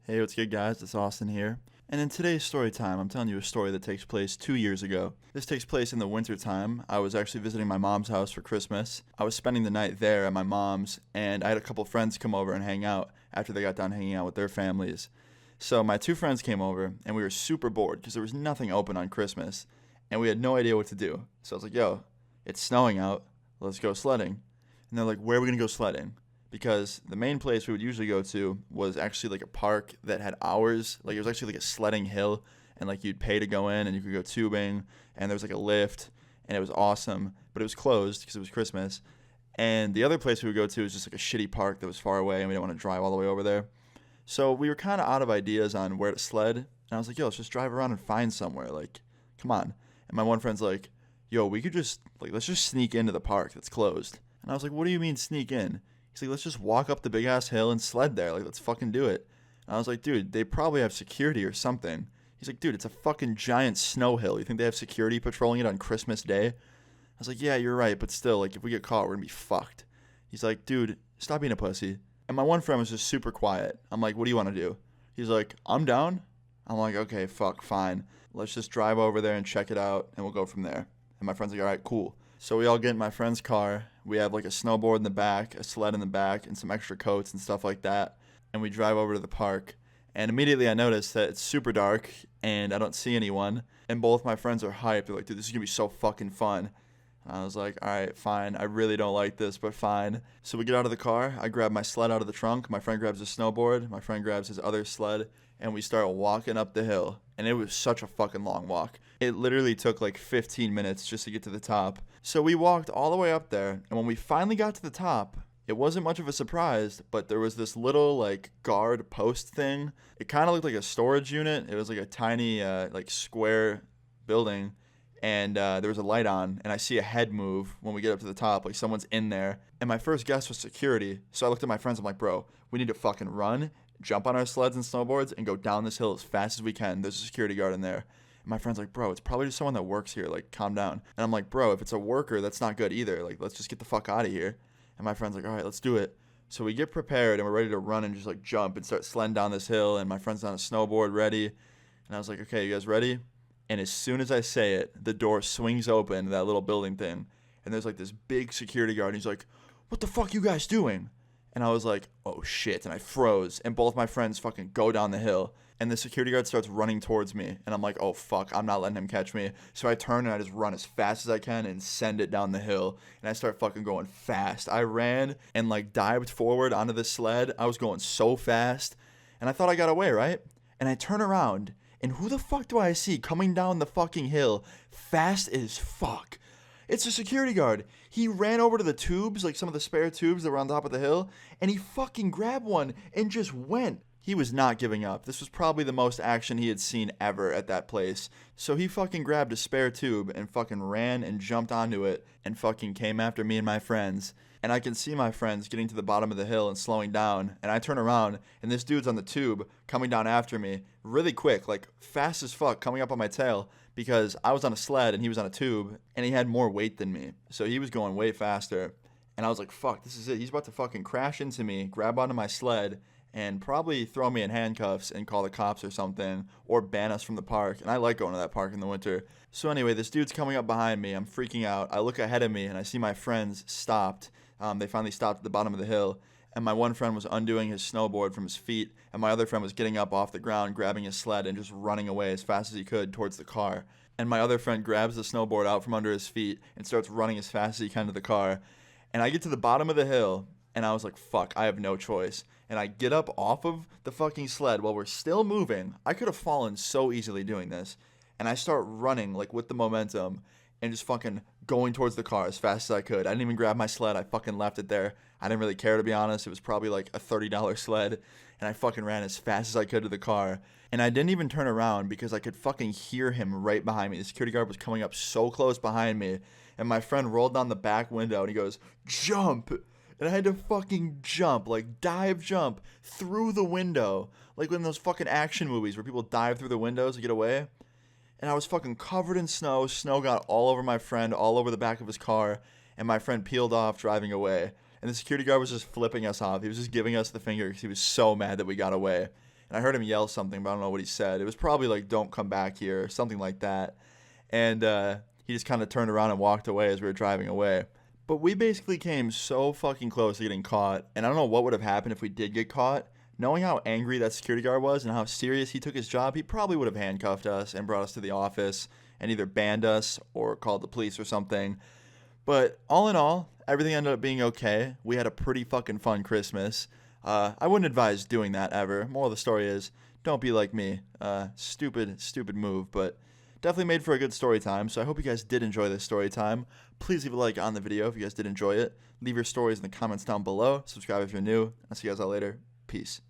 Hey, what's good, guys? It's Austin here. And in today's story time, I'm telling you a story that takes place 2 years ago. This takes place in the winter time. I was actually visiting my mom's house for Christmas. I was spending the night there at my mom's, and I had a couple friends come over and hang out after they got done hanging out with their families. So my two friends came over, and we were super bored because there was nothing open on Christmas, and we had no idea what to do. So I was like, yo, it's snowing out. Let's go sledding. And they're like, where are we going to go sledding? Because the main place we would usually go to was actually like a park that had hours. Like it was actually like a sledding hill, and like you'd pay to go in, and you could go tubing, and there was like a lift, and it was awesome. But it was closed because it was Christmas. And the other place we would go to was just like a shitty park that was far away, and we didn't want to drive all the way over there. So we were kind of out of ideas on where to sled, and I was like, yo, let's just drive around and find somewhere. Like, come on. And my one friend's like, yo, we could just like let's just sneak into the park that's closed. And I was like, what do you mean sneak in? He's like, let's just walk up the big ass hill and sled there. Like, let's fucking do it. And I was like, dude, they probably have security or something. He's like, dude, it's a fucking giant snow hill. You think they have security patrolling it on Christmas Day? I was like, yeah, you're right, but still, like, if we get caught, we're gonna be fucked. He's like, dude, stop being a pussy. And my one friend was just super quiet. I'm like, what do you want to do? He's like, I'm down. I'm like, okay, fuck, fine. Let's just drive over there and check it out, and we'll go from there. And my friend's like, all right, cool. So we all get in my friend's car. We have like a snowboard in the back, a sled in the back, and some extra coats and stuff like that. And we drive over to the park. And immediately I notice that it's super dark and I don't see anyone. And both my friends are hyped. They're like, dude, this is going to be so fucking fun. And I was like, all right, fine. I really don't like this, but fine. So we get out of the car. I grab my sled out of the trunk. My friend grabs his snowboard. My friend grabs his other sled. And we start walking up the hill. And it was such a fucking long walk. It literally took like 15 minutes just to get to the top. So we walked all the way up there. And when we finally got to the top, it wasn't much of a surprise, but there was this little like guard post thing. It kind of looked like a storage unit. It was like a tiny like square building. And there was a light on, and I see a head move when we get up to the top, like someone's in there. And my first guess was security. So I looked at my friends. I'm like, bro, we need to fucking run, jump on our sleds and snowboards, and go down this hill as fast as we can. There's a security guard in there. And my friend's like, bro, it's probably just someone that works here. Like, calm down. And I'm like, bro, if it's a worker, that's not good either. Like, let's just get the fuck out of here. And my friend's like, all right, let's do it. So we get prepared, and we're ready to run and just like jump and start sledding down this hill. And my friend's on a snowboard ready. And I was like, okay, you guys ready? And as soon as I say it, the door swings open to that little building thing. And there's like this big security guard. And he's like, what the fuck you guys doing? And I was like, oh shit. And I froze. And both my friends fucking go down the hill. And the security guard starts running towards me. And I'm like, oh fuck, I'm not letting him catch me. So I turn and I just run as fast as I can and send it down the hill. And I start fucking going fast. I ran and like dived forward onto the sled. I was going so fast. And I thought I got away, right? And I turn around. And who the fuck do I see coming down the fucking hill fast as fuck? It's a security guard. He ran over to the tubes, like some of the spare tubes that were on top of the hill, and he fucking grabbed one and just went. He was not giving up. This was probably the most action he had seen ever at that place. So he fucking grabbed a spare tube and fucking ran and jumped onto it and fucking came after me and my friends. And I can see my friends getting to the bottom of the hill and slowing down. And I turn around, and this dude's on the tube coming down after me really quick, like fast as fuck, coming up on my tail because I was on a sled and he was on a tube, and he had more weight than me. So he was going way faster. And I was like, fuck, this is it. He's about to fucking crash into me, grab onto my sled, and probably throw me in handcuffs and call the cops or something, or ban us from the park. And I like going to that park in the winter. So anyway, this dude's coming up behind me. I'm freaking out. I look ahead of me, and I see my friends stopped. They finally stopped at the bottom of the hill, and my one friend was undoing his snowboard from his feet, and my other friend was getting up off the ground, grabbing his sled, and just running away as fast as he could towards the car. And my other friend grabs the snowboard out from under his feet and starts running as fast as he can to the car. And I get to the bottom of the hill, and I was like, fuck, I have no choice. And I get up off of the fucking sled while we're still moving. I could have fallen so easily doing this. And I start running, like, with the momentum and just fucking going towards the car as fast as I could. I didn't even grab my sled. I fucking left it there. I didn't really care, to be honest. It was probably like a $30 sled. And I fucking ran as fast as I could to the car. And I didn't even turn around because I could fucking hear him right behind me. The security guard was coming up so close behind me. And my friend rolled down the back window and he goes, jump! And I had to fucking jump, like dive jump through the window. Like in those fucking action movies where people dive through the windows to get away. And I was fucking covered in snow. Snow got all over my friend, all over the back of his car. And my friend peeled off driving away. And the security guard was just flipping us off. He was just giving us the finger because he was so mad that we got away. and I heard him yell something, but I don't know what he said. It was probably like, "Don't come back here," or something like that. And he just kind of turned around and walked away as we were driving away. But we basically came so fucking close to getting caught, and I don't know what would have happened if we did get caught. Knowing how angry that security guard was and how serious he took his job, he probably would have handcuffed us and brought us to the office and either banned us or called the police or something. But all in all, everything ended up being okay. We had a pretty fucking fun Christmas. I wouldn't advise doing that ever. Moral of the story is, don't be like me. Stupid move, but definitely made for a good story time. So I hope you guys did enjoy this story time. Please leave a like on the video if you guys did enjoy it. Leave your stories in the comments down below. Subscribe if you're new. I'll see you guys all later. Peace.